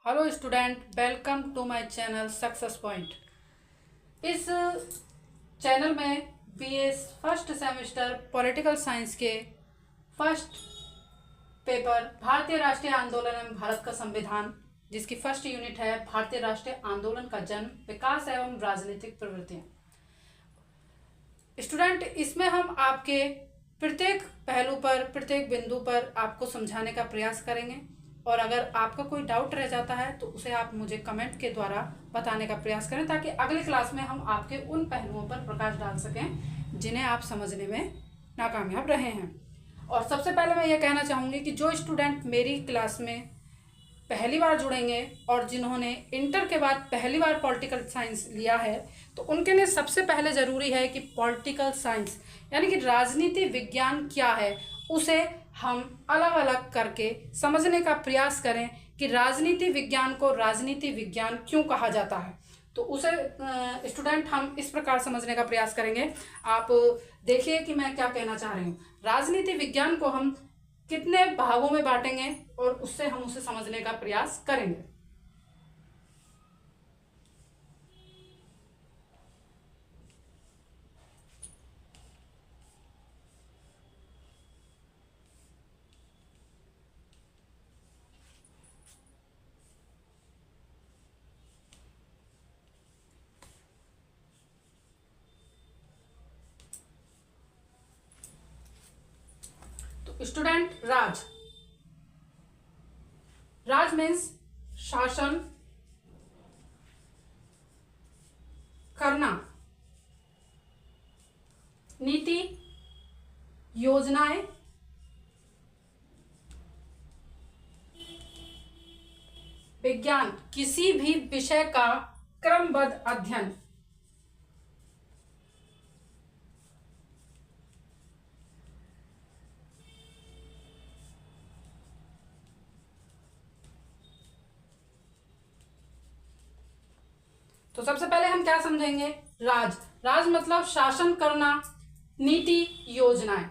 Hello student, welcome to my channel success point. इस channel में BA first semester political science के first paper भारतीय राष्ट्रीय आंदोलन एवं भारत का संविधान, जिसकी फर्स्ट यूनिट है भारतीय राष्ट्रीय आंदोलन का जन्म, विकास एवं राजनीतिक प्रवृत्तियां। स्टूडेंट, इसमें हम आपके प्रत्येक पहलू पर, प्रत्येक बिंदु पर आपको समझाने का प्रयास करेंगे और अगर आपका कोई डाउट रह जाता है तो उसे आप मुझे कमेंट के द्वारा बताने का प्रयास करें, ताकि अगली क्लास में हम आपके उन पहलुओं पर प्रकाश डाल सकें जिन्हें आप समझने में नाकामयाब रहे हैं। और सबसे पहले मैं ये कहना चाहूँगी कि जो स्टूडेंट मेरी क्लास में पहली बार जुड़ेंगे और जिन्होंने इंटर के बाद पहली बार पॉलिटिकल साइंस लिया है, तो उनके लिए सबसे पहले ज़रूरी है कि पॉलिटिकल साइंस यानी कि राजनीति विज्ञान क्या है, उसे हम अलग अलग करके समझने का प्रयास करें कि राजनीति विज्ञान को राजनीति विज्ञान क्यों कहा जाता है। तो उसे स्टूडेंट हम इस प्रकार समझने का प्रयास करेंगे। आप देखिए कि मैं क्या कहना चाह रही हूँ। राजनीति विज्ञान को हम कितने भागों में बांटेंगे और उससे हम उसे समझने का प्रयास करेंगे। स्टूडेंट, राज मीन्स शासन करना, नीति, योजनाएं, विज्ञान, किसी भी विषय का क्रमबद्ध अध्ययन, तो सबसे पहले हम क्या समझेंगे? राज मतलब शासन करना, नीति, योजनाएं,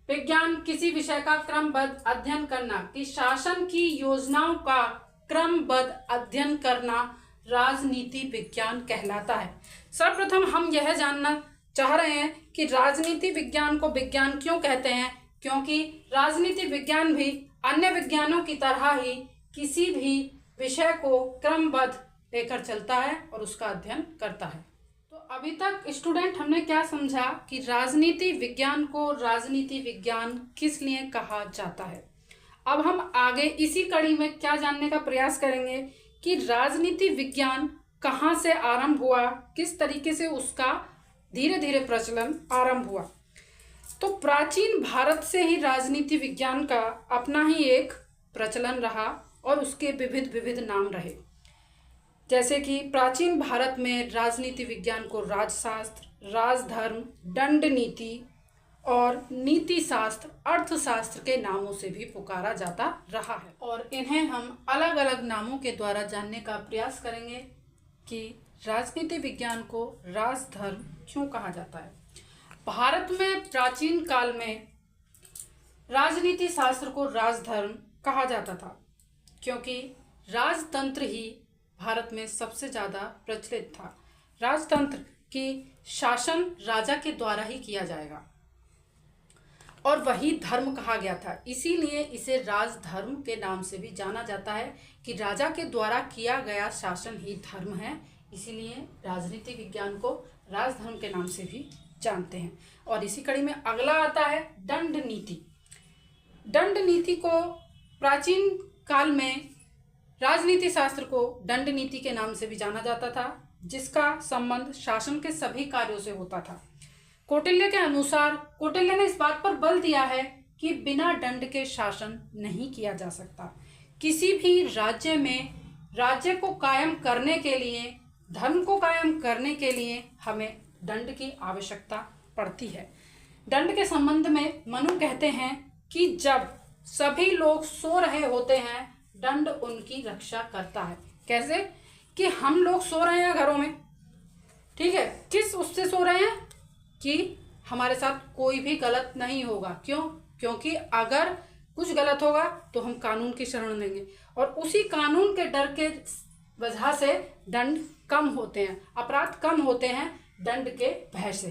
विज्ञान, किसी विषय का क्रमबद्ध अध्ययन करना, कि शासन की योजनाओं का क्रमबद्ध अध्ययन करना राजनीति विज्ञान कहलाता है। सर्वप्रथम हम यह जानना चाह रहे हैं कि राजनीति विज्ञान को विज्ञान क्यों कहते हैं, क्योंकि राजनीति विज्ञान भी अन्य विज्ञानों की तरह ही किसी भी विषय को क्रमबद्ध लेकर चलता है और उसका अध्ययन करता है। तो अभी तक स्टूडेंट हमने क्या समझा कि राजनीति विज्ञान को राजनीति विज्ञान किस लिए कहा जाता है। अब हम आगे इसी कड़ी में क्या जानने का प्रयास करेंगे कि राजनीति विज्ञान कहाँ से आरंभ हुआ, किस तरीके से उसका धीरे धीरे प्रचलन आरंभ हुआ। तो प्राचीन भारत से ही राजनीति विज्ञान का अपना ही एक प्रचलन रहा और उसके विविध विविध नाम रहे। जैसे कि प्राचीन भारत में राजनीति विज्ञान को राजशास्त्र, राजधर्म, दंड नीति और नीति शास्त्र, अर्थशास्त्र के नामों से भी पुकारा जाता रहा है। और इन्हें हम अलग अलग नामों के द्वारा जानने का प्रयास करेंगे कि राजनीति विज्ञान को राजधर्म क्यों कहा जाता है। भारत में प्राचीन काल में राजनीति शास्त्र को राजधर्म कहा जाता था, क्योंकि राजतंत्र ही भारत में सबसे ज़्यादा प्रचलित था। राजतंत्र की शासन राजा के द्वारा ही किया जाएगा और वही धर्म कहा गया था, इसीलिए इसे राजधर्म के नाम से भी जाना जाता है कि राजा के द्वारा किया गया शासन ही धर्म है। इसीलिए राजनीति विज्ञान को राजधर्म के नाम से भी जानते हैं। और इसी कड़ी में अगला आता है दंड नीति। दंड नीति को प्राचीन काल में राजनीति शास्त्र को दंड नीति के नाम से भी जाना जाता था, जिसका संबंध शासन के सभी कार्यों से होता था। कौटिल्य के अनुसार कौटिल्य ने इस बात पर बल दिया है कि बिना दंड के शासन नहीं किया जा सकता। किसी भी राज्य में राज्य को कायम करने के लिए, धर्म को कायम करने के लिए हमें दंड की आवश्यकता पड़ती है। दंड के संबंध में मनु कहते हैं कि जब सभी लोग सो रहे होते हैं, दंड उनकी रक्षा करता है। कैसे? कि हम लोग सो रहे हैं घरों में, ठीक है, किस उससे सो रहे हैं कि हमारे साथ कोई भी गलत नहीं होगा। क्यों? क्योंकि अगर कुछ गलत होगा तो हम कानून की शरण लेंगे और उसी कानून के डर के वजह से दंड कम होते हैं, अपराध कम होते हैं दंड के भय से।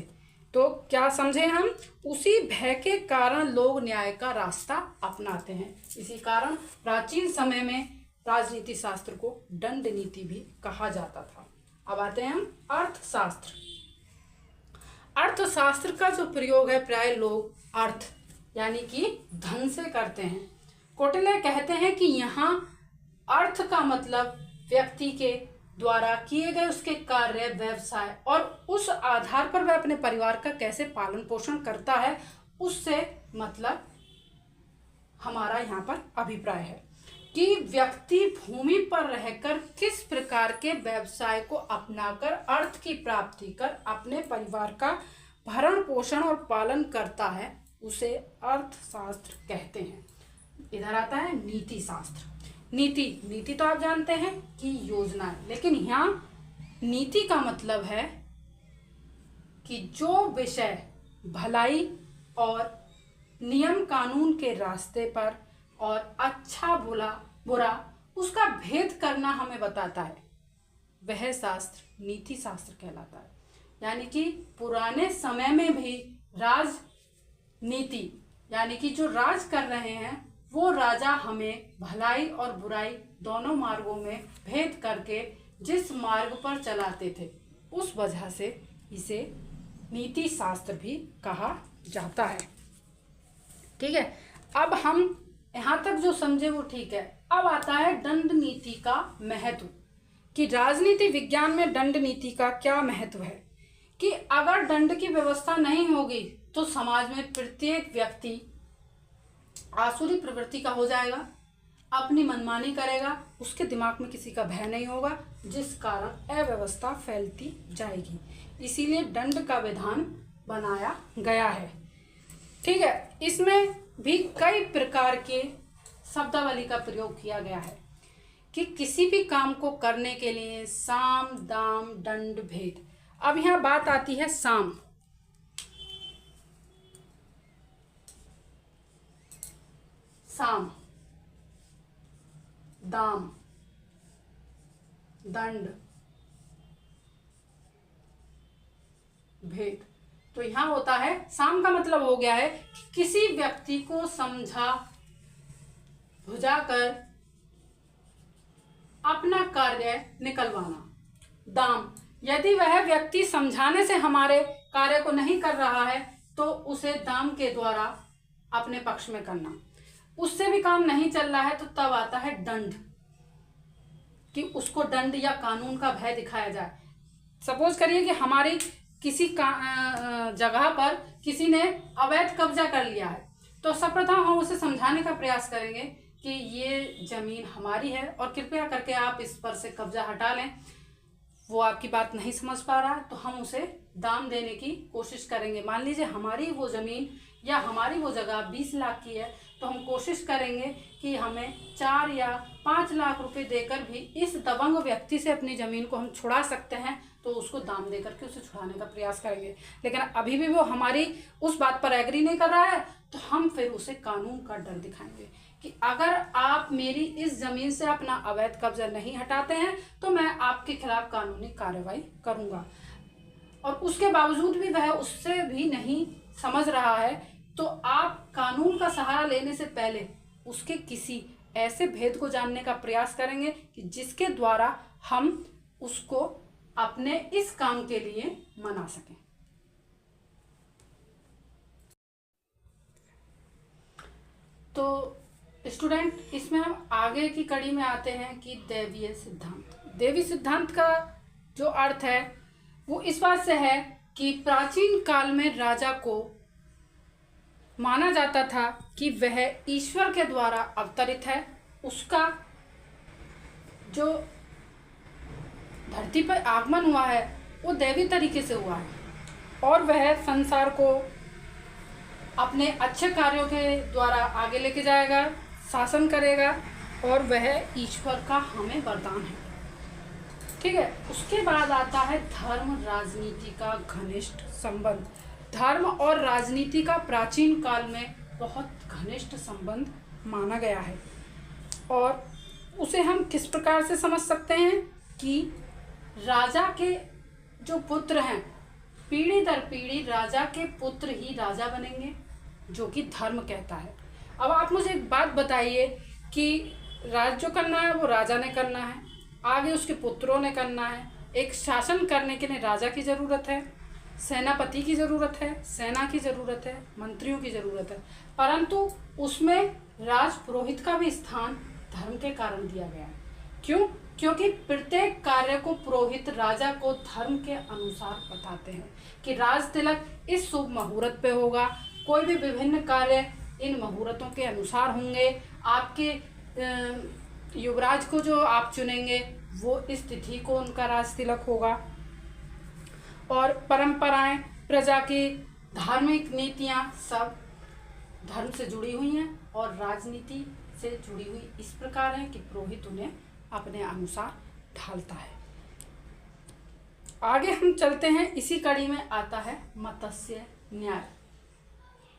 तो क्या समझे हम, उसी भय के कारण लोग न्याय का रास्ता अपनाते हैं। इसी कारण प्राचीन समय में राजनीति शास्त्र को दंड नीति भी कहा जाता था। अब आते हैं हम अर्थशास्त्र। अर्थशास्त्र का जो प्रयोग है प्राय लोग अर्थ यानी कि धन से करते हैं। कौटिल्य कहते हैं कि यहाँ अर्थ का मतलब व्यक्ति के द्वारा किए गए उसके कार्य, व्यवसाय और उस आधार पर वह अपने परिवार का कैसे पालन पोषण करता है, उससे मतलब हमारा यहाँ पर अभिप्राय है कि व्यक्ति भूमि पर रहकर किस प्रकार के व्यवसाय को अपनाकर अर्थ की प्राप्ति कर अपने परिवार का भरण पोषण और पालन करता है, उसे अर्थशास्त्र कहते हैं। इधर आता है नीति शास्त्र। नीति तो आप जानते हैं कि योजना है, लेकिन यहाँ नीति का मतलब है कि जो विषय भलाई और नियम कानून के रास्ते पर और अच्छा बुरा उसका भेद करना हमें बताता है, वह शास्त्र नीति शास्त्र कहलाता है। यानी कि पुराने समय में भी राजनीति यानी कि जो राज कर रहे हैं वो राजा हमें भलाई और बुराई दोनों मार्गों में भेद करके जिस मार्ग पर चलाते थे, उस वजह से इसे नीति शास्त्र भी कहा जाता है। ठीक है, अब हम यहाँ तक जो समझे वो ठीक है। अब आता है दंड नीति का महत्व, कि राजनीति विज्ञान में दंड नीति का क्या महत्व है। कि अगर दंड की व्यवस्था नहीं होगी तो समाज में प्रत्येक व्यक्ति आसुरी प्रवृत्ति का हो जाएगा, अपनी मनमानी करेगा, उसके दिमाग में किसी का भय नहीं होगा, जिस कारण अव्यवस्था फैलती जाएगी। इसीलिए दंड का विधान बनाया गया है। ठीक है, इसमें भी कई प्रकार के शब्दावली का प्रयोग किया गया है कि किसी भी काम को करने के लिए साम, दाम, दंड, भेद। अब यहाँ बात आती है साम। साम, दाम, दंड, भेद। तो यहां होता है, साम का मतलब हो गया है कि किसी व्यक्ति को समझा बुझाकर अपना कार्य निकलवाना। दाम, यदि वह व्यक्ति समझाने से हमारे कार्य को नहीं कर रहा है तो उसे दाम के द्वारा अपने पक्ष में करना। उससे भी काम नहीं चल रहा है तो तब आता है दंड, कि उसको दंड या कानून का भय दिखाया जाए। सपोज करिए कि हमारी किसी जगह पर किसी ने अवैध कब्जा कर लिया है, तो सर्वप्रथम हम उसे समझाने का प्रयास करेंगे कि ये जमीन हमारी है और कृपया करके आप इस पर से कब्जा हटा लें। वो आपकी बात नहीं समझ पा रहा है तो हम उसे दाम देने की कोशिश करेंगे। मान लीजिए हमारी वो ज़मीन या हमारी वो जगह 20 लाख की है, तो हम कोशिश करेंगे कि हमें 4 या 5 लाख रुपए देकर भी इस दबंग व्यक्ति से अपनी ज़मीन को हम छुड़ा सकते हैं, तो उसको दाम देकर के उसे छुड़ाने का प्रयास करेंगे। लेकिन अभी भी वो हमारी उस बात पर एग्री नहीं कर रहा है तो हम फिर उसे कानून का डर दिखाएंगे कि अगर आप मेरी इस ज़मीन से अपना अवैध कब्जा नहीं हटाते हैं तो मैं आपके खिलाफ कानूनी कार्रवाई करूँगा। और उसके बावजूद भी वह उससे भी नहीं समझ रहा है तो आप कानून का सहारा लेने से पहले उसके किसी ऐसे भेद को जानने का प्रयास करेंगे कि जिसके द्वारा हम उसको अपने इस काम के लिए मना सकें। तो स्टूडेंट, इसमें हम आगे की कड़ी में आते हैं कि दैवीय सिद्धांत। दैवीय सिद्धांत का जो अर्थ है वो इस बात से है कि प्राचीन काल में राजा को माना जाता था कि वह ईश्वर के द्वारा अवतरित है, उसका जो धरती पर आगमन हुआ है वो दैवी तरीके से हुआ है और वह संसार को अपने अच्छे कार्यों के द्वारा आगे लेके जाएगा, शासन करेगा और वह ईश्वर का हमें वरदान है। ठीक है, उसके बाद आता है धर्म राजनीति का घनिष्ठ संबंध। धर्म और राजनीति का प्राचीन काल में बहुत घनिष्ठ संबंध माना गया है और उसे हम किस प्रकार से समझ सकते हैं कि राजा के जो पुत्र हैं, पीढ़ी दर पीढ़ी राजा के पुत्र ही राजा बनेंगे, जो कि धर्म कहता है। अब आप मुझे एक बात बताइए कि राज जो करना है वो राजा ने करना है, आगे उसके पुत्रों ने करना है। एक शासन करने के लिए राजा की ज़रूरत है, सेनापति की ज़रूरत है, सेना की ज़रूरत है, मंत्रियों की ज़रूरत है, परंतु उसमें राज पुरोहित का भी स्थान धर्म के कारण दिया गया है। क्यों? क्योंकि प्रत्येक कार्य को पुरोहित राजा को धर्म के अनुसार बताते हैं कि राज तिलक इस शुभ मुहूर्त पे होगा, कोई भी विभिन्न कार्य इन मुहूर्तों के अनुसार होंगे, आपके युवराज को जो आप चुनेंगे वो इस तिथि को उनका राज तिलक होगा। और परंपराएं, प्रजा की धार्मिक नीतियां सब धर्म से जुड़ी हुई हैं और राजनीति से जुड़ी हुई इस प्रकार है कि पुरोहित उन्हें अपने अनुसार ढालता है। आगे हम चलते हैं, इसी कड़ी में आता है मत्स्य न्याय।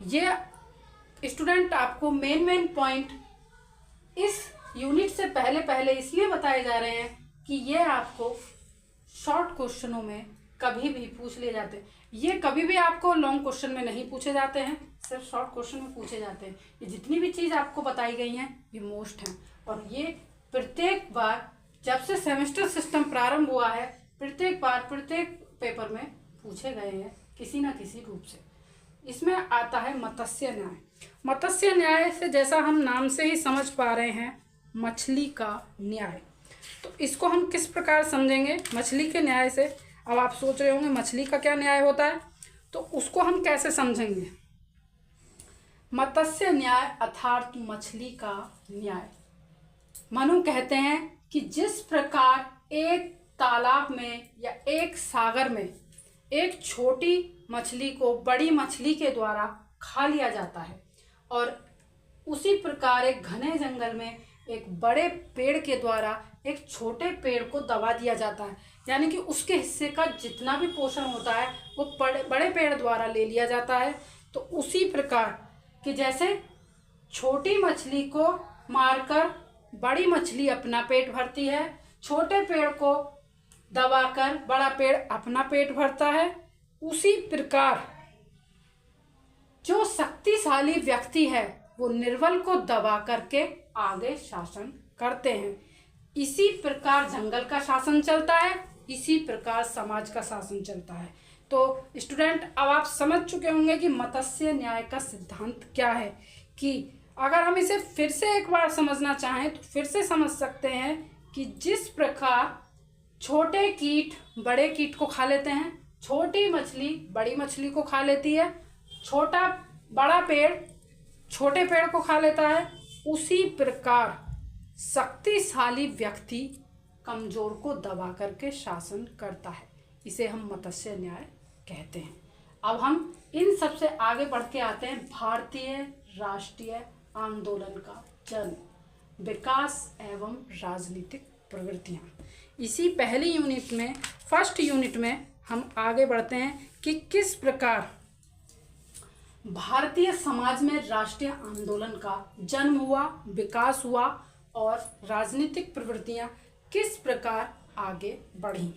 ये स्टूडेंट आपको मेन पॉइंट इस यूनिट से पहले इसलिए बताए जा रहे हैं कि ये आपको शॉर्ट क्वेश्चनों में कभी भी पूछ लिए जाते हैं। ये कभी भी आपको लॉन्ग क्वेश्चन में नहीं पूछे जाते हैं, सिर्फ शॉर्ट क्वेश्चन में पूछे जाते हैं। ये जितनी भी चीज़ आपको बताई गई हैं ये मोस्ट हैं, और ये प्रत्येक बार जब से सेमेस्टर सिस्टम प्रारंभ हुआ है प्रत्येक बार प्रत्येक पेपर में पूछे गए हैं किसी न किसी रूप से। इसमें आता है मत्स्य न्याय। मत्स्य न्याय से जैसा हम नाम से ही समझ पा रहे हैं, मछली का न्याय। तो इसको हम किस प्रकार समझेंगे मछली के न्याय से? अब आप सोच रहे होंगे मछली का क्या न्याय होता है, तो उसको हम कैसे समझेंगे? मत्स्य न्याय अर्थात मछली का न्याय। मनु कहते हैं कि जिस प्रकार एक तालाब में या एक सागर में एक छोटी मछली को बड़ी मछली के द्वारा खा लिया जाता है, और उसी प्रकार एक घने जंगल में एक बड़े पेड़ के द्वारा एक छोटे पेड़ को दबा दिया जाता है, यानी कि उसके हिस्से का जितना भी पोषण होता है वो बड़े पेड़ द्वारा ले लिया जाता है। तो उसी प्रकार कि जैसे छोटी मछली को मारकर बड़ी मछली अपना पेट भरती है, छोटे पेड़ को दबाकर बड़ा पेड़ अपना पेट भरता है, उसी प्रकार जो शक्तिशाली व्यक्ति है वो निर्बल को दबा करके आगे शासन करते हैं। इसी प्रकार जंगल का शासन चलता है, इसी प्रकार समाज का शासन चलता है। तो स्टूडेंट अब आप समझ चुके होंगे कि मत्स्य न्याय का सिद्धांत क्या है, कि अगर हम इसे फिर से एक बार समझना चाहें तो फिर से समझ सकते हैं कि जिस प्रकार छोटे कीट बड़े कीट को खा लेते हैं, छोटी मछली बड़ी मछली को खा लेती है, बड़ा पेड़ छोटे पेड़ को खा लेता है, उसी प्रकार शक्तिशाली व्यक्ति कमजोर को दबा करके शासन करता है। इसे हम मत्स्य न्याय कहते हैं। अब हम इन सब से आगे बढ़ के आते हैं भारतीय राष्ट्रीय आंदोलन का जन्म, विकास एवं राजनीतिक प्रवृत्तियाँ। इसी पहली यूनिट में, फर्स्ट यूनिट में हम आगे बढ़ते हैं कि किस प्रकार भारतीय समाज में राष्ट्रीय आंदोलन का जन्म हुआ, विकास हुआ और राजनीतिक प्रवृत्तियां किस प्रकार आगे बढ़ी।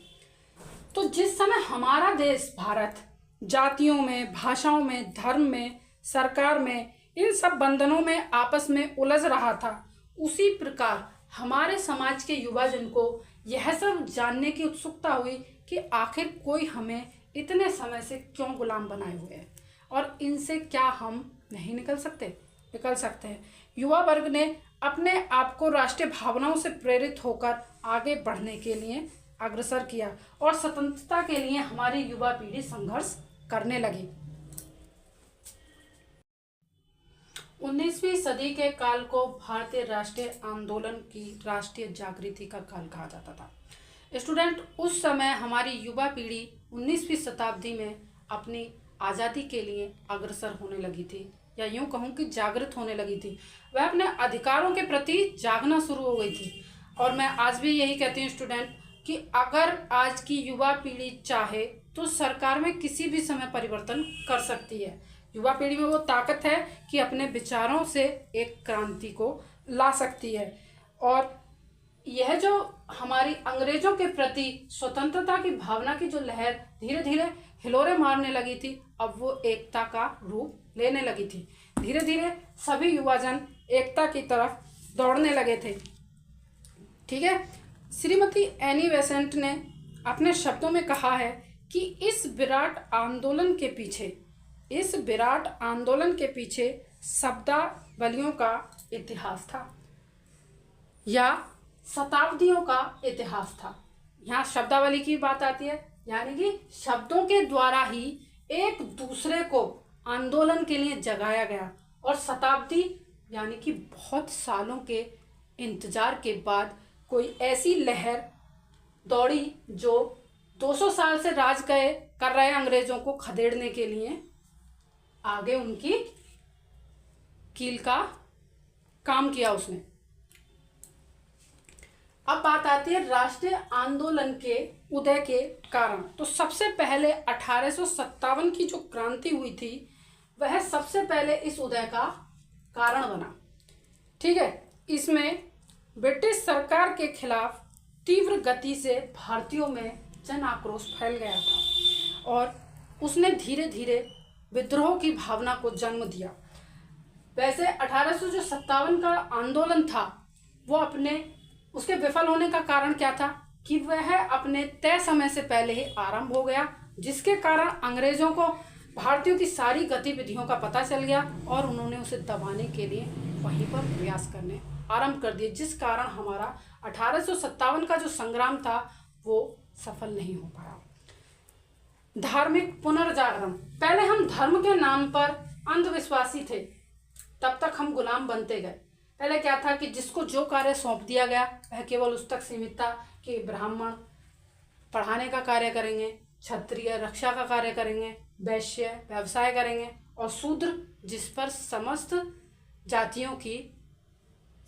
तो जिस समय हमारा देश भारत जातियों में, भाषाओं में, धर्म में, सरकार में, इन सब बंधनों में आपस में उलझ रहा था, उसी प्रकार हमारे समाज के युवाजन को यह सब जानने की उत्सुकता हुई कि आखिर कोई हमें इतने समय से क्यों गुलाम बनाए हुए है और इनसे क्या हम नहीं निकल सकते हैं। युवा वर्ग ने अपने आप को राष्ट्रीय भावनाओं से प्रेरित होकर आगे बढ़ने के लिए अग्रसर किया और स्वतंत्रता के लिए हमारी युवा पीढ़ी संघर्ष करने लगी। 19वीं सदी के काल को भारतीय राष्ट्रीय आंदोलन की राष्ट्रीय जागृति का काल कहा जाता था। स्टूडेंट, उस समय हमारी युवा पीढ़ी 19वीं शताब्दी में अपनी आज़ादी के लिए अग्रसर होने लगी थी, या यूं कहूं कि जागृत होने लगी थी। वह अपने अधिकारों के प्रति जागना शुरू हो गई थी। और मैं आज भी यही कहती हूँ स्टूडेंट कि अगर आज की युवा पीढ़ी चाहे तो सरकार में किसी भी समय परिवर्तन कर सकती है। युवा पीढ़ी में वो ताकत है कि अपने विचारों से एक क्रांति को ला सकती है। और यह जो हमारी अंग्रेजों के प्रति स्वतंत्रता की भावना की जो लहर धीरे धीरे हिलोरे मारने लगी थी, अब वो एकता का रूप लेने लगी थी। धीरे धीरे सभी युवाजन एकता की तरफ दौड़ने लगे थे। ठीक है। श्रीमती एनी बेसेंट ने अपने शब्दों में कहा है कि इस विराट आंदोलन के पीछे शब्दावलियों का इतिहास था या शताब्दियों का इतिहास था। यहाँ शब्दावली की बात आती है, यानी कि शब्दों के द्वारा ही एक दूसरे को आंदोलन के लिए जगाया गया, और शताब्दी यानी कि बहुत सालों के इंतजार के बाद कोई ऐसी लहर दौड़ी जो 200 साल से राज कर रहे अंग्रेजों को खदेड़ने के लिए आगे उनकी कील का काम किया उसने। अब बात आती है राष्ट्रीय आंदोलन के उदय के कारण। तो सबसे पहले 1857 की जो क्रांति हुई थी वह सबसे पहले इस उदय का कारण बना। ठीक है। इसमें ब्रिटिश सरकार के खिलाफ तीव्र गति से भारतीयों में जन आक्रोश फैल गया था और उसने धीरे धीरे विद्रोह की भावना को जन्म दिया। वैसे 1857 का आंदोलन था वो उसके विफल होने का कारण क्या था कि वह अपने तय समय से पहले ही आरंभ हो गया, जिसके कारण अंग्रेजों को भारतीयों की सारी गतिविधियों का पता चल गया और उन्होंने उसे दबाने के लिए वहीं पर प्रयास करने आरंभ कर दिए, जिस कारण हमारा 1857 का जो संग्राम था वो सफल नहीं हो पाया। धार्मिक पुनर्जागरण। पहले हम धर्म के नाम पर अंधविश्वासी थे, तब तक हम गुलाम बनते गए। पहले क्या था कि जिसको जो कार्य सौंप दिया गया वह केवल उस तक सीमित था कि ब्राह्मण पढ़ाने का कार्य करेंगे, क्षत्रिय रक्षा का कार्य करेंगे, वैश्य व्यवसाय करेंगे और शूद्र जिस पर समस्त जातियों की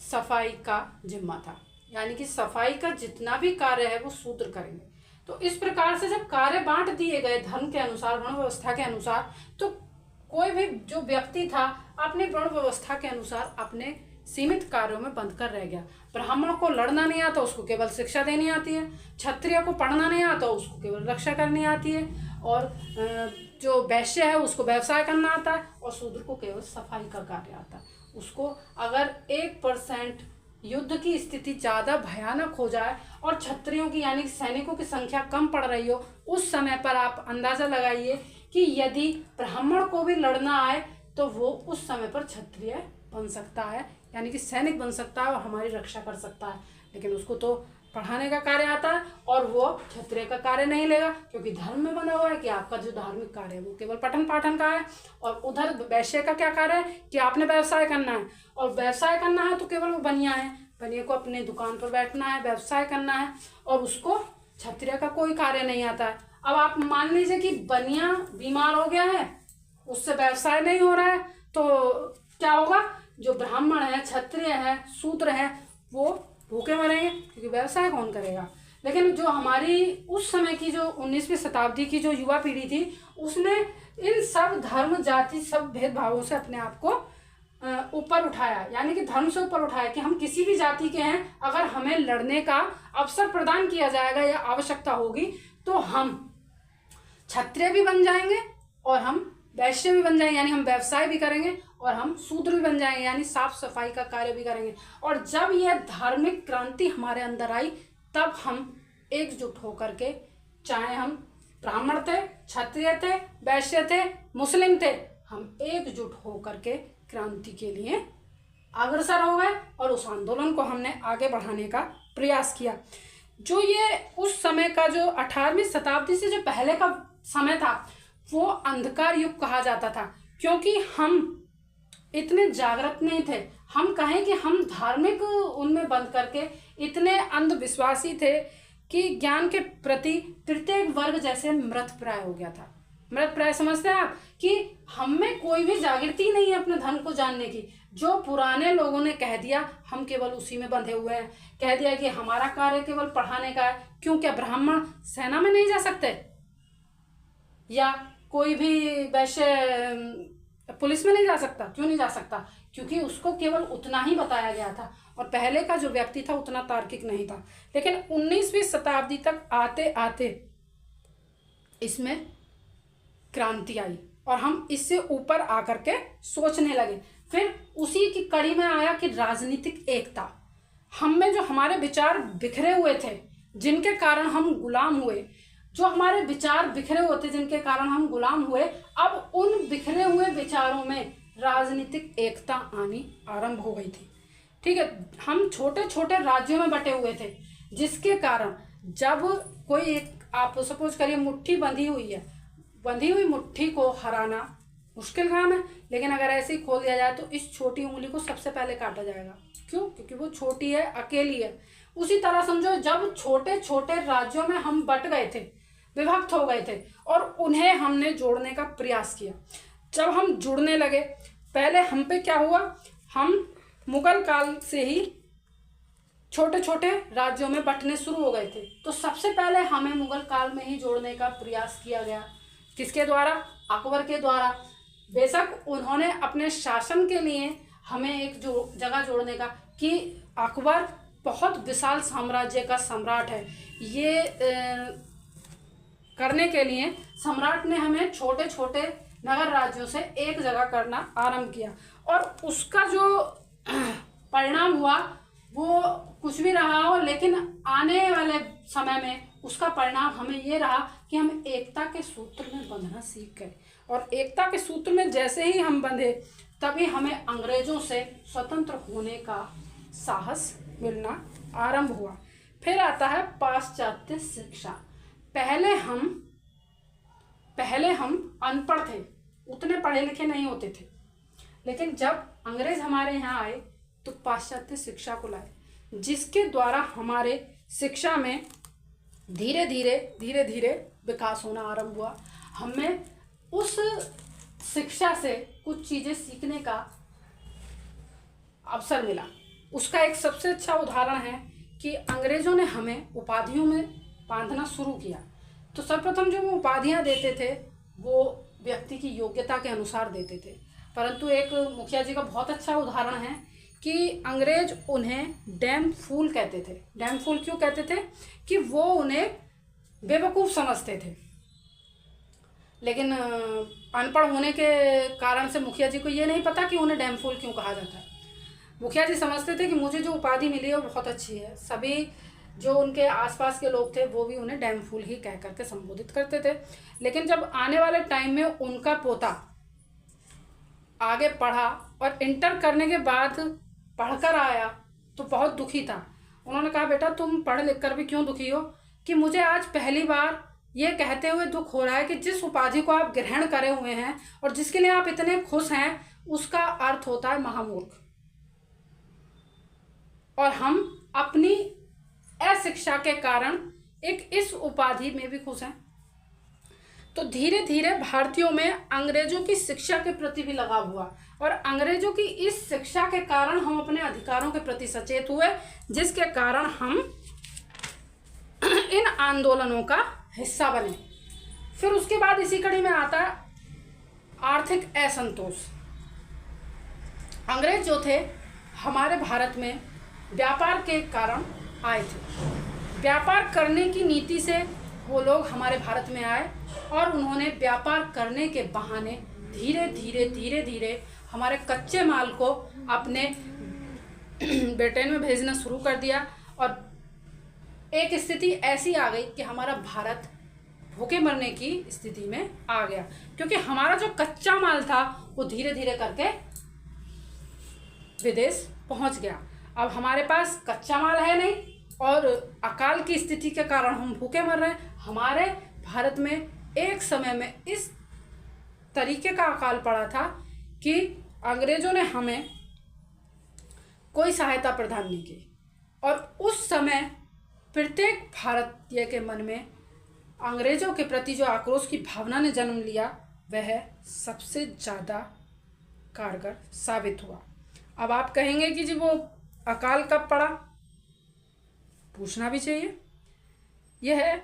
सफाई का जिम्मा था, यानी कि सफाई का जितना भी कार्य है वो शूद्र करेंगे। तो इस प्रकार से जब कार्य बांट दिए गए धर्म के अनुसार, वर्ण व्यवस्था के अनुसार, तो कोई भी जो व्यक्ति था अपने वर्ण व्यवस्था के अनुसार अपने सीमित कार्यों में बंद कर रह गया। ब्राह्मण को लड़ना नहीं आता, उसको केवल शिक्षा देनी आती है। क्षत्रिय को पढ़ना नहीं आता, उसको केवल रक्षा करनी आती है। और जो वैश्य है उसको व्यवसाय करना आता है और शूद्र को केवल सफाई का कार्य आता है। उसको अगर 1% युद्ध की स्थिति ज़्यादा भयानक हो जाए और क्षत्रियों की यानी सैनिकों की संख्या कम पड़ रही हो, उस समय पर आप अंदाज़ा लगाइए कि यदि ब्राह्मण को भी लड़ना आए तो वो उस समय पर क्षत्रिय बन सकता है, यानी कि सैनिक बन सकता है और हमारी रक्षा कर सकता है। लेकिन उसको तो पढ़ाने का कार्य आता है और वो क्षत्रिय का कार्य नहीं लेगा, क्योंकि धर्म में बना हुआ है कि आपका जो धार्मिक कार्य है वो केवल पठन पाठन का है। और उधर वैश्य का क्या कार्य है कि आपने व्यवसाय करना है, और व्यवसाय करना है तो केवल वो बनिया है, बनिया को अपने दुकान पर बैठना है, व्यवसाय करना है, और उसको क्षत्रिय का कोई कार्य नहीं आता है। अब आप मान लीजिए कि बनिया बीमार हो गया है, उससे व्यवसाय नहीं हो रहा है, तो क्या होगा, जो ब्राह्मण है, क्षत्रिय है, शूद्र है, वो भूखे मरेंगे, क्योंकि व्यवसाय कौन करेगा। लेकिन जो हमारी उस समय की जो 19वीं शताब्दी की जो युवा पीढ़ी थी, उसने इन सब धर्म जाति सब भेदभावों से अपने आप को ऊपर उठाया, यानी कि धर्म से ऊपर उठाया कि हम किसी भी जाति के हैं, अगर हमें लड़ने का अवसर प्रदान किया जाएगा या आवश्यकता होगी तो हम क्षत्रिय भी बन जाएंगे और हम वैश्य भी बन जाएंगे, यानी हम व्यवसाय भी करेंगे, और हम शूद्र भी बन जाएंगे, यानी साफ सफाई का कार्य भी करेंगे। और जब यह धार्मिक क्रांति हमारे अंदर आई तब हम एकजुट होकर के, चाहे हम ब्राह्मण थे, क्षत्रिय थे, वैश्य थे, मुस्लिम थे, हम एकजुट होकर के क्रांति के लिए अग्रसर हो गए और उस आंदोलन को हमने आगे बढ़ाने का प्रयास किया। जो ये उस समय का जो 18वीं शताब्दी से जो पहले का समय था वो अंधकार युग कहा जाता था, क्योंकि हम इतने जागृत नहीं थे। हम कहें कि हम धार्मिक उनमें बंद करके इतने अंधविश्वासी थे कि ज्ञान के प्रति प्रत्येक वर्ग जैसे मृत प्राय हो गया था। मृत प्राय समझते हैं आप कि हम में कोई भी जागृति नहीं है अपने धर्म को जानने की। जो पुराने लोगों ने कह दिया हम केवल उसी में बंधे हुए हैं। कह दिया कि हमारा कार्य केवल पढ़ाने का है। क्यों, क्या ब्राह्मण सेना में नहीं जा सकते, या कोई भी वैश्य पुलिस में नहीं जा सकता? क्यों नहीं जा सकता? क्योंकि उसको केवल उतना ही बताया गया था और पहले का जो व्यक्ति था उतना तार्किक नहीं था। लेकिन 19वीं शताब्दी तक आते आते इसमें क्रांति आई और हम इससे ऊपर आकर के सोचने लगे। फिर उसी की कड़ी में आया कि राजनीतिक एकता। हम में जो हमारे विचार बिखरे हुए थे, जिनके कारण हम गुलाम हुए, जो हमारे विचार बिखरे हुए थे जिनके कारण हम गुलाम हुए, अब उन बिखरे हुए विचारों में राजनीतिक एकता आनी आरंभ हो गई थी। ठीक है, हम छोटे छोटे राज्यों में बटे हुए थे, जिसके कारण जब कोई एक, आप सपोज करिए मुट्ठी बंधी हुई है, बंधी हुई मुट्ठी को हराना मुश्किल काम है, लेकिन अगर ऐसे ही खोल दिया जाए तो इस छोटी उंगली को सबसे पहले काटा जाएगा। क्यों? क्योंकि वो छोटी है, अकेली है। उसी तरह समझो, जब छोटे छोटे राज्यों में हम बट गए थे, विभक्त हो गए थे और उन्हें हमने जोड़ने का प्रयास किया। जब हम जुड़ने लगे, पहले हम पे क्या हुआ, हम मुगल काल से ही छोटे छोटे राज्यों में बंटने शुरू हो गए थे। तो सबसे पहले हमें मुगल काल में ही जोड़ने का प्रयास किया गया। किसके द्वारा? अकबर के द्वारा। बेशक उन्होंने अपने शासन के लिए हमें एक जो जगह जोड़ने का, कि अकबर बहुत विशाल साम्राज्य का सम्राट है, ये करने के लिए सम्राट ने हमें छोटे छोटे नगर राज्यों से एक जगह करना आरंभ किया। और उसका जो परिणाम हुआ वो कुछ भी रहा हो, लेकिन आने वाले समय में उसका परिणाम हमें ये रहा कि हम एकता के सूत्र में बंधना सीख गए। और एकता के सूत्र में जैसे ही हम बंधे, तभी हमें अंग्रेजों से स्वतंत्र होने का साहस मिलना आरंभ हुआ। फिर आता है पाश्चात्य शिक्षा। पहले हम अनपढ़ थे, उतने पढ़े लिखे नहीं होते थे, लेकिन जब अंग्रेज हमारे यहाँ आए तो पाश्चात्य शिक्षा को लाए, जिसके द्वारा हमारे शिक्षा में धीरे धीरे विकास होना आरंभ हुआ। हमें उस शिक्षा से कुछ चीज़ें सीखने का अवसर मिला। उसका एक सबसे अच्छा उदाहरण है कि अंग्रेजों ने हमें उपाधियों में बांधना शुरू किया। तो सर्वप्रथम जो वो उपाधियाँ देते थे वो व्यक्ति की योग्यता के अनुसार देते थे, परंतु एक मुखिया जी का बहुत अच्छा उदाहरण है कि अंग्रेज उन्हें डैम फूल कहते थे। डैम फूल क्यों कहते थे? कि वो उन्हें बेवकूफ़ समझते थे। लेकिन अनपढ़ होने के कारण से मुखिया जी को ये नहीं पता कि उन्हें डैम फूल क्यों कहा जाता है। मुखिया जी समझते थे कि मुझे जो उपाधि मिली है वो बहुत अच्छी है। सभी जो उनके आसपास के लोग थे वो भी उन्हें डैम फूल ही कह करके संबोधित करते थे। लेकिन जब आने वाले टाइम में उनका पोता आगे पढ़ा और इंटर करने के बाद पढ़कर आया तो बहुत दुखी था। उन्होंने कहा, बेटा तुम पढ़ लिख कर भी क्यों दुखी हो? कि मुझे आज पहली बार ये कहते हुए दुख हो रहा है कि जिस उपाधि को आप ग्रहण करे हुए हैं और जिसके लिए आप इतने खुश हैं, उसका अर्थ होता है महामूर्ख। और हम अपनी अशिक्षा के कारण एक इस उपाधि में भी खुश हैं। तो धीरे धीरे भारतीयों में अंग्रेजों की शिक्षा के प्रति भी लगाव हुआ और अंग्रेजों की इस शिक्षा के कारण हम अपने अधिकारों के प्रति सचेत हुए, जिसके कारण हम इन आंदोलनों का हिस्सा बने। फिर उसके बाद इसी कड़ी में आता है आर्थिक असंतोष। अंग्रेज जो थे हमारे भारत में व्यापार के कारण आए थे। व्यापार करने की नीति से वो लोग हमारे भारत में आए और उन्होंने व्यापार करने के बहाने धीरे धीरे हमारे कच्चे माल को अपने ब्रिटेन में भेजना शुरू कर दिया। और एक स्थिति ऐसी आ गई कि हमारा भारत भूखे मरने की स्थिति में आ गया, क्योंकि हमारा जो कच्चा माल था वो धीरे धीरे करके विदेश पहुंच गया। अब हमारे पास कच्चा माल है नहीं और अकाल की स्थिति के कारण हम भूखे मर रहे हैं। हमारे भारत में एक समय में इस तरीके का अकाल पड़ा था कि अंग्रेजों ने हमें कोई सहायता प्रदान नहीं की और उस समय प्रत्येक भारतीय के मन में अंग्रेजों के प्रति जो आक्रोश की भावना ने जन्म लिया वह सबसे ज़्यादा कारगर साबित हुआ। अब आप कहेंगे कि जी वो अकाल कब पड़ा? पूछना भी चाहिए। यह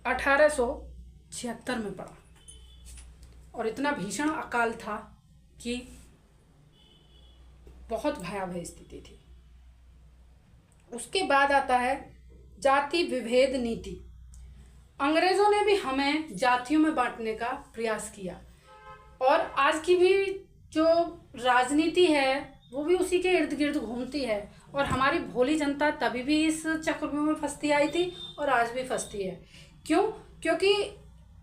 1876 में पड़ा और इतना भीषण अकाल था कि बहुत भयावह स्थिति थी। उसके बाद आता है जाति विभेद नीति। अंग्रेजों ने भी हमें जातियों में बांटने का प्रयास किया और आज की भी जो राजनीति है वो भी उसी के इर्द गिर्द घूमती है और हमारी भोली जनता तभी भी इस चक्रव्यूह में फंसती आई थी और आज भी फंसती है। क्यों? क्योंकि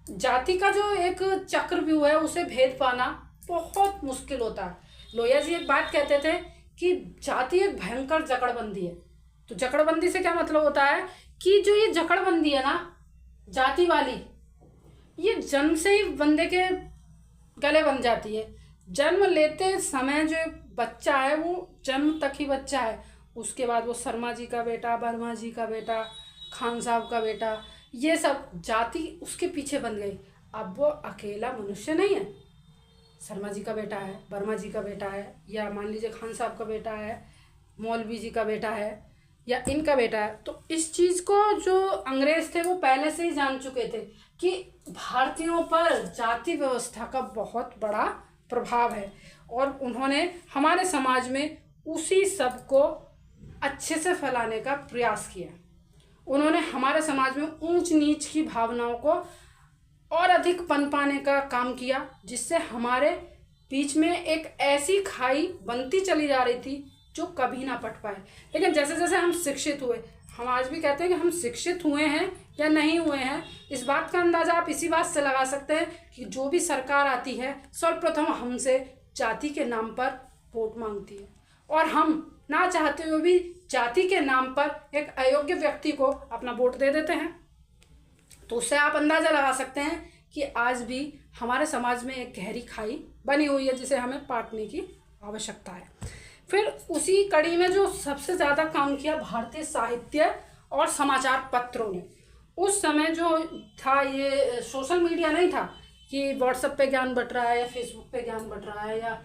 जाति का जो एक चक्रव्यूह है उसे भेद पाना बहुत मुश्किल होता है। लोहिया जी एक बात कहते थे कि जाति एक भयंकर जकड़बंदी है। तो जकड़बंदी से क्या मतलब होता है कि जो ये जकड़बंदी है ना जाति वाली, ये जन्म से ही बंदे के गले बन जाती है। जन्म लेते समय जो बच्चा है वो जन्म तक ही बच्चा है, उसके बाद वो शर्मा जी का बेटा, वर्मा जी का बेटा, खान साहब का बेटा, ये सब जाति उसके पीछे बन गई। अब वो अकेला मनुष्य नहीं है, शर्मा जी का बेटा है, वर्मा जी का बेटा है, या मान लीजिए खान साहब का बेटा है, मौलवी जी का बेटा है, या इनका बेटा है। तो इस चीज़ को जो अंग्रेज थे वो पहले से ही जान चुके थे कि भारतीयों पर जाति व्यवस्था का बहुत बड़ा प्रभाव है और उन्होंने हमारे समाज में उसी सब को अच्छे से फैलाने का प्रयास किया। उन्होंने हमारे समाज में ऊंच नीच की भावनाओं को और अधिक पनपाने का काम किया, जिससे हमारे बीच में एक ऐसी खाई बनती चली जा रही थी जो कभी ना पट पाए। लेकिन जैसे जैसे हम शिक्षित हुए, हम आज भी कहते हैं कि हम शिक्षित हुए हैं या नहीं हुए हैं, इस बात का अंदाज़ा आप इसी बात से लगा सकते हैं कि जो भी सरकार आती है सर्वप्रथम हमसे जाति के नाम पर वोट मांगती है और हम ना चाहते हुए भी जाति के नाम पर एक अयोग्य व्यक्ति को अपना वोट दे देते हैं। तो उससे आप अंदाज़ा लगा सकते हैं कि आज भी हमारे समाज में एक गहरी खाई बनी हुई है जिसे हमें पाटने की आवश्यकता है। फिर उसी कड़ी में जो सबसे ज़्यादा काम किया भारतीय साहित्य और समाचार पत्रों ने। उस समय जो था ये सोशल मीडिया नहीं था कि व्हाट्सएप पे ज्ञान बट रहा है या फेसबुक पे ज्ञान बट रहा है या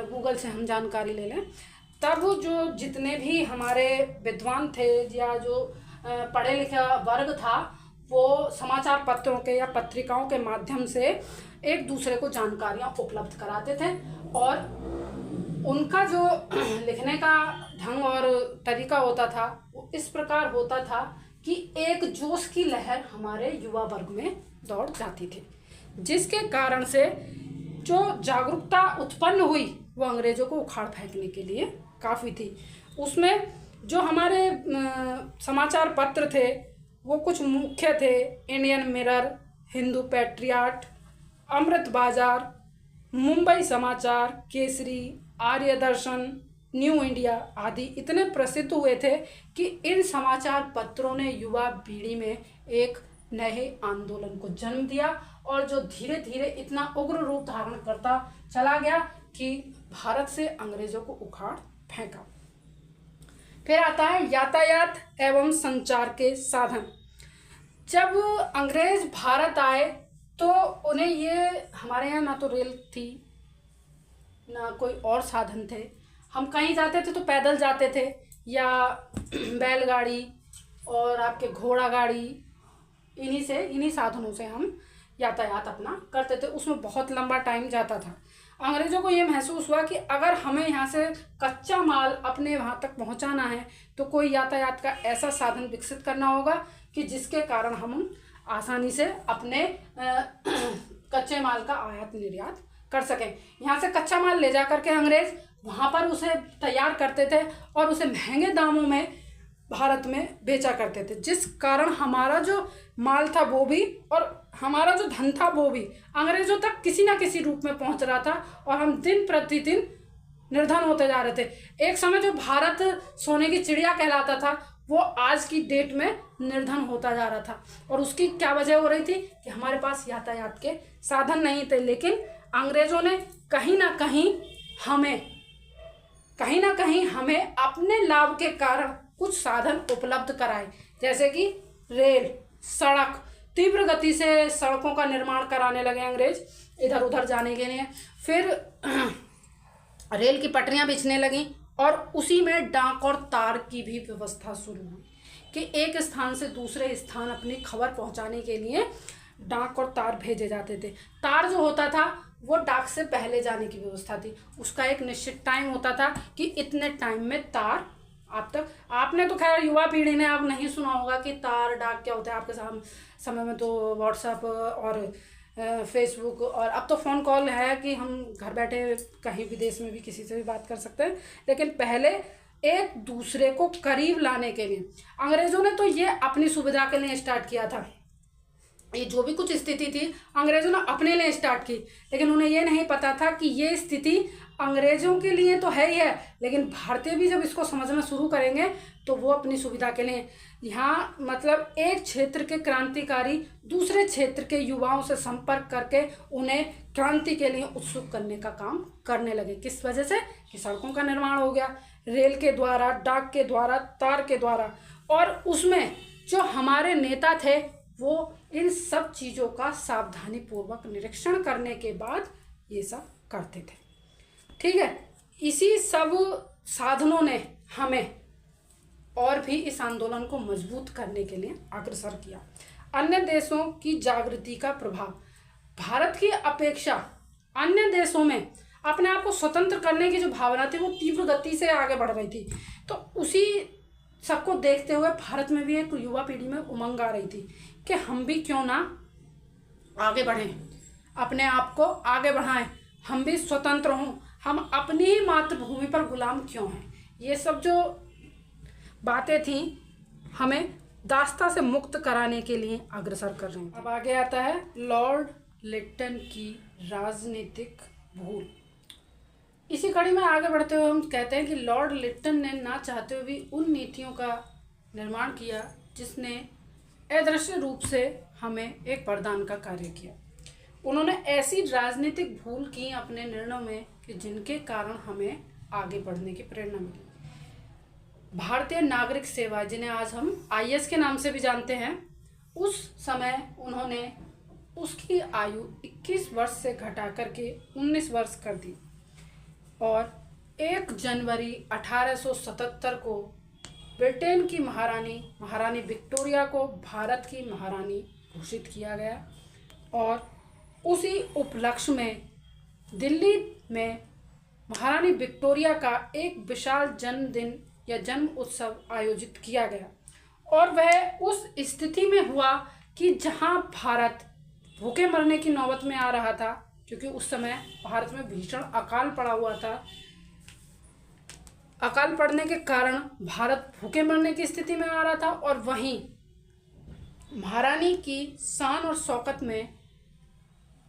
गूगल से हम जानकारी ले लें। तब जो जितने भी हमारे विद्वान थे या जो पढ़े लिखे वर्ग था वो समाचार पत्रों के या पत्रिकाओं के माध्यम से एक दूसरे को जानकारियाँ उपलब्ध कराते थे और उनका जो लिखने का ढंग और तरीका होता था वो इस प्रकार होता था कि एक जोश की लहर हमारे युवा वर्ग में दौड़ जाती थी, जिसके कारण से जो जागरूकता उत्पन्न हुई वो अंग्रेजों को उखाड़ फेंकने के लिए काफ़ी थी। उसमें जो हमारे समाचार पत्र थे वो कुछ मुख्य थे: इंडियन मिरर, हिंदू पैट्रियट, अमृत बाजार, मुंबई समाचार, केसरी, आर्य दर्शन, न्यू इंडिया आदि इतने प्रसिद्ध हुए थे कि इन समाचार पत्रों ने युवा पीढ़ी में एक नए आंदोलन को जन्म दिया और जो धीरे धीरे इतना उग्र रूप धारण करता चला गया कि भारत से अंग्रेजों को उखाड़ फेंका। फिर आता है यातायात एवं संचार के साधन। जब अंग्रेज भारत आए तो उन्हें ये, हमारे यहाँ ना तो रेल थी ना कोई और साधन थे, हम कहीं जाते थे तो पैदल जाते थे या बैलगाड़ी और आपके घोड़ा गाड़ी, इन्हीं साधनों से हम यातायात अपना करते थे। उसमें बहुत लंबा टाइम जाता था। अंग्रेज़ों को ये महसूस हुआ कि अगर हमें यहाँ से कच्चा माल अपने वहाँ तक पहुँचाना है तो कोई यातायात का ऐसा साधन विकसित करना होगा कि जिसके कारण हम आसानी से अपने कच्चे माल का आयात निर्यात कर सकें। यहाँ से कच्चा माल ले जा करके अंग्रेज़ वहाँ पर उसे तैयार करते थे और उसे महंगे दामों में भारत में बेचा करते थे, जिस कारण हमारा जो माल था वो भी और हमारा जो धन था वो भी अंग्रेज़ों तक किसी ना किसी रूप में पहुँच रहा था और हम दिन प्रतिदिन निर्धन होते जा रहे थे। एक समय जो भारत सोने की चिड़िया कहलाता था वो आज की डेट में निर्धन होता जा रहा था और उसकी क्या वजह हो रही थी कि हमारे पास यातायात के साधन नहीं थे। लेकिन अंग्रेज़ों ने कहीं ना कहीं हमें अपने लाभ के कारण कुछ साधन उपलब्ध कराए, जैसे कि रेल, सड़क। तीव्र गति से सड़कों का निर्माण कराने लगे अंग्रेज इधर उधर जाने के लिए। फिर रेल की पटरियां बिछने लगीं और उसी में डाक और तार की भी व्यवस्था शुरू हुई कि एक स्थान से दूसरे स्थान अपनी खबर पहुंचाने के लिए डाक और तार भेजे जाते थे। तार जो होता था वो डाक से पहले जाने की व्यवस्था थी। उसका एक निश्चित टाइम होता था कि इतने टाइम में तार आप तक। आपने तो खैर युवा पीढ़ी ने अब नहीं सुना होगा कि तार डाक क्या होता है। आपके समय में तो व्हाट्सएप और फेसबुक और अब तो फ़ोन कॉल है कि हम घर बैठे कहीं विदेश में भी किसी से भी बात कर सकते हैं। लेकिन पहले एक दूसरे को करीब लाने के लिए अंग्रेज़ों ने तो ये अपनी सुविधा के लिए स्टार्ट किया था। ये जो भी कुछ स्थिति थी अंग्रेज़ों ने अपने लिए स्टार्ट की, लेकिन उन्हें ये नहीं पता था कि ये स्थिति अंग्रेज़ों के लिए तो है ही है, लेकिन भारतीय भी जब इसको समझना शुरू करेंगे तो वो अपनी सुविधा के लिए। यहाँ मतलब एक क्षेत्र के क्रांतिकारी दूसरे क्षेत्र के युवाओं से संपर्क करके उन्हें क्रांति के लिए उत्सुक करने का काम करने लगे। किस वजह से? कि सड़कों का निर्माण हो गया, रेल के द्वारा, डाक के द्वारा, तार के द्वारा। और उसमें जो हमारे नेता थे वो इन सब चीज़ों का सावधानी पूर्वक निरीक्षण करने के बाद ये सब करते थे। ठीक है, इसी सब साधनों ने हमें और भी इस आंदोलन को मजबूत करने के लिए अग्रसर किया। अन्य देशों की जागृति का प्रभाव भारत की अपेक्षा अन्य देशों में अपने आप को स्वतंत्र करने की जो भावना थी वो तीव्र गति से आगे बढ़ रही थी। तो उसी सबको देखते हुए भारत में भी एक युवा पीढ़ी में उमंग आ रही थी कि हम भी क्यों ना आगे बढ़ें, अपने आप को आगे बढ़ाएं, हम भी स्वतंत्र हों, हम अपनी ही मातृभूमि पर गुलाम क्यों हैं। ये सब जो बातें थी हमें दास्ता से मुक्त कराने के लिए अग्रसर कर रहे हैं। अब आगे आता है लॉर्ड लिट्टन की राजनीतिक भूल। इसी कड़ी में आगे बढ़ते हुए हम कहते हैं कि लॉर्ड लिट्टन ने ना चाहते हुए भी उन नीतियों का निर्माण किया जिसने अदृश्य रूप से हमें एक वरदान का कार्य किया। उन्होंने ऐसी राजनीतिक भूल की अपने निर्णयों में कि जिनके कारण हमें आगे बढ़ने की प्रेरणा मिली। भारतीय नागरिक सेवा, जिन्हें आज हम IAS के नाम से भी जानते हैं, उस समय उन्होंने उसकी आयु 21 वर्ष से घटा करके 19 वर्ष कर दी और 1 जनवरी 1877 को ब्रिटेन की महारानी विक्टोरिया को भारत की महारानी घोषित किया गया। और उसी उपलक्ष्य में दिल्ली में महारानी विक्टोरिया का एक विशाल जन्मदिन या जन्म उत्सव आयोजित किया गया। और वह उस स्थिति में हुआ कि जहां भारत भूखे मरने की नौबत में आ रहा था, क्योंकि उस समय भारत में भीषण अकाल पड़ा हुआ था। अकाल पड़ने के कारण भारत भूखे मरने की स्थिति में आ रहा था और वहीं महारानी की शान और शौकत में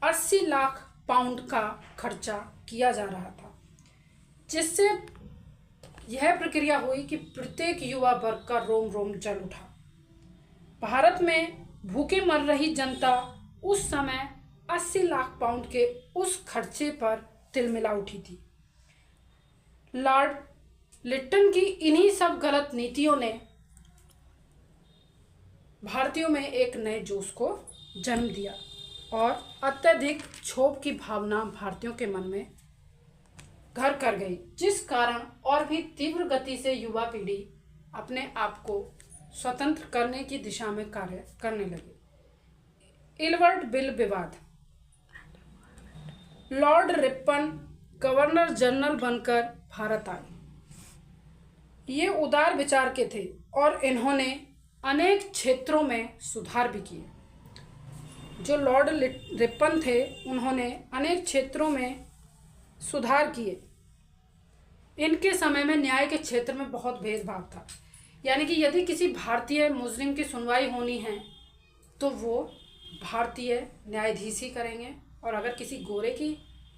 80 लाख पाउंड का खर्चा किया जा रहा था, जिससे यह प्रक्रिया हुई कि प्रत्येक युवा वर्ग का रोम रोम जल उठा। भारत में भूखे मर रही जनता उस समय 80 लाख पाउंड के उस खर्चे पर तिलमिला उठी थी। लॉर्ड लिट्टन की इन्हीं सब गलत नीतियों ने भारतीयों में एक नए जोश को जन्म दिया और अत्यधिक क्षोभ की भावना भारतीयों के मन में घर कर गई, जिस कारण और भी तीव्र गति से युवा पीढ़ी अपने आप को स्वतंत्र करने की दिशा में कार्य करने लगी। इलवर्ट बिल विवाद। लॉर्ड रिपन गवर्नर जनरल बनकर भारत आए। ये उदार विचार के थे और इन्होंने अनेक क्षेत्रों में सुधार भी किए। जो लॉर्ड रिपन थे उन्होंने अनेक क्षेत्रों में सुधार किए। इनके समय में न्याय के क्षेत्र में बहुत भेदभाव था, यानी कि यदि किसी भारतीय मुस्लिम की सुनवाई होनी है तो वो भारतीय न्यायाधीश ही करेंगे, और अगर किसी गोरे की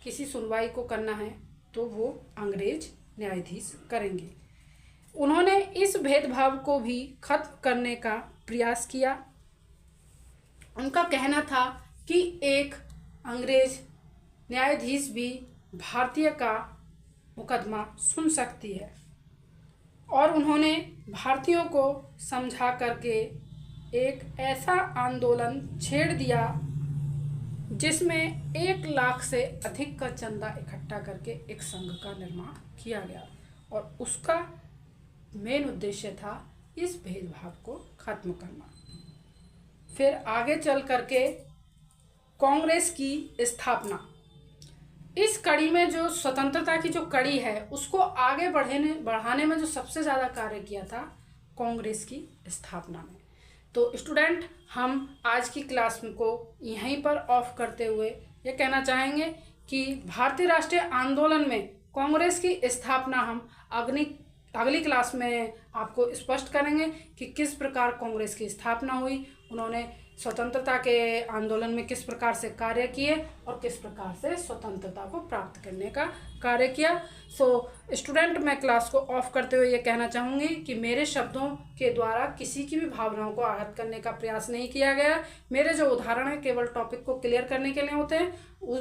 किसी सुनवाई को करना है तो वो अंग्रेज न्यायाधीश करेंगे। उन्होंने इस भेदभाव को भी खत्म करने का प्रयास किया। उनका कहना था कि एक अंग्रेज न्यायाधीश भी भारतीय का मुकदमा सुन सकती है, और उन्होंने भारतीयों को समझा करके एक ऐसा आंदोलन छेड़ दिया जिसमें 1 लाख से अधिक का चंदा इकट्ठा करके एक संघ का निर्माण किया गया, और उसका मेन उद्देश्य था इस भेदभाव को खत्म करना। फिर आगे चल करके कांग्रेस की स्थापना। इस कड़ी में जो स्वतंत्रता की जो कड़ी है उसको आगे बढ़ाने में जो सबसे ज़्यादा कार्य किया था कांग्रेस की स्थापना में। तो स्टूडेंट, हम आज की क्लास को यहीं पर ऑफ करते हुए ये कहना चाहेंगे कि भारतीय राष्ट्रीय आंदोलन में कांग्रेस की स्थापना हम अगली क्लास में आपको स्पष्ट करेंगे कि किस प्रकार कांग्रेस की स्थापना हुई, उन्होंने स्वतंत्रता के आंदोलन में किस प्रकार से कार्य किए और किस प्रकार से स्वतंत्रता को प्राप्त करने का कार्य किया। सो स्टूडेंट, मैं क्लास को ऑफ करते हुए ये कहना चाहूँगी कि मेरे शब्दों के द्वारा किसी की भी भावनाओं को आहत करने का प्रयास नहीं किया गया। मेरे जो उदाहरण हैं केवल टॉपिक को क्लियर करने के लिए होते हैं,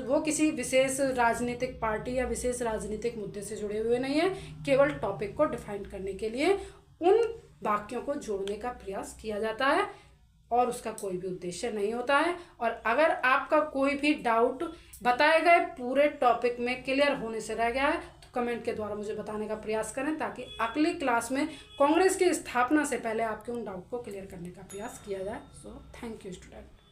वो किसी विशेष राजनीतिक पार्टी या विशेष राजनीतिक मुद्दे से जुड़े हुए नहीं है, केवल टॉपिक को डिफाइन करने के लिए उन वाक्यों को जोड़ने का प्रयास किया जाता है और उसका कोई भी उद्देश्य नहीं होता है। और अगर आपका कोई भी डाउट बताए गए पूरे टॉपिक में क्लियर होने से रह गया है तो कमेंट के द्वारा मुझे बताने का प्रयास करें, ताकि अगली क्लास में कांग्रेस की स्थापना से पहले आपके उन डाउट को क्लियर करने का प्रयास किया जाए। So thank you student.